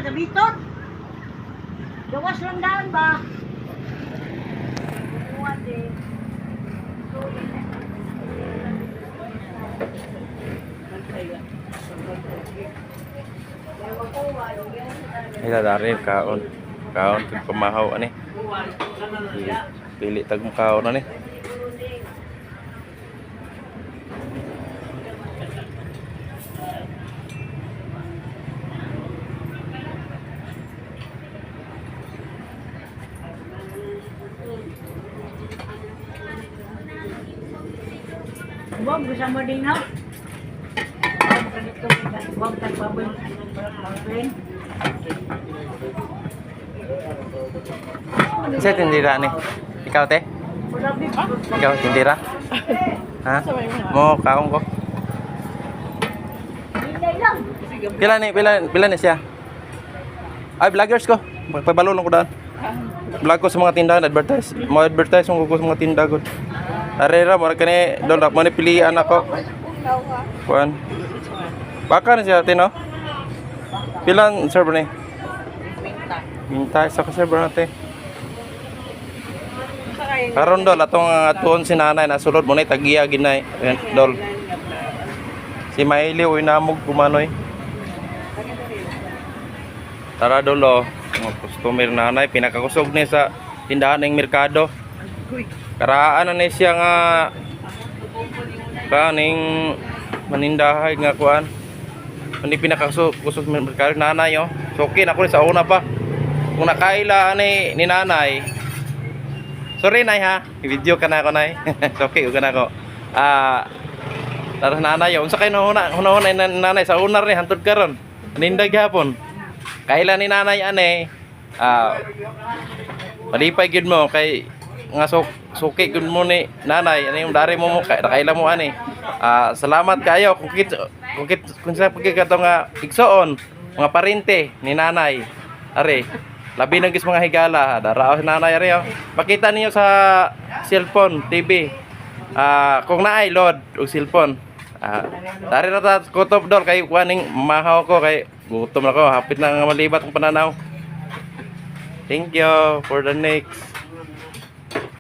sa biton. Gawas lang daan ba? Ila dari kaon. Kaon kag pamahaw ani. Pili tag kaon ani. Huwag gusto mo din ha? Huwag tagbabay. Sa tindira ni. Ikaw te? Ikaw tindira? Ha? Mo kaon ko. Hindi lang. Pila ni siya? Ay vloggers ko. Pagpabalo lang ko daan. Vlog ko sa mga tindahan, advertise. Mo advertise mo ko sa mga tindahan. Arera mo kani dol mo ni pilian ako. Kuan. Baka na siya tino. Pilan server ni? Minta sa server natin. Karon dol atong atuon si nanay na sulod mo na tagiya ginay. Dol. Si Maili uy namog kumanoy. Tara dolo, mga customer nanay pinakakusog ni sa tindahan ng merkado. Karaan na ni siya nga kaning manindahay nga kuan. Hindi pinakakusog sa merkado nanay oh. So okay na ko sa una pa. Kung nakaila ni nanay. Sorry nay ha, i-video ka na ako nay. Okay, uga na ako. Tara nanay, unsa kay una nanay sa unar ni hantud karon. Nindag gapon. Kaila ni nanay ane. Malipay gid mo kay nga suki gud mo ni nanay ani yung dari mo kaila mo ani. Salamat kayo kung sa pagkikato nga igsoon mga parente ni nanay. Are labi ng gis mga higala, darao si nanay ari oh. Pakita niyo sa cellphone, TV. Kung naay load og cellphone. Dari na ta kutob dol kay kuaning mahaw ko kay gutom na ko, hapit na nga malibat ang pananaw. Thank you for the next.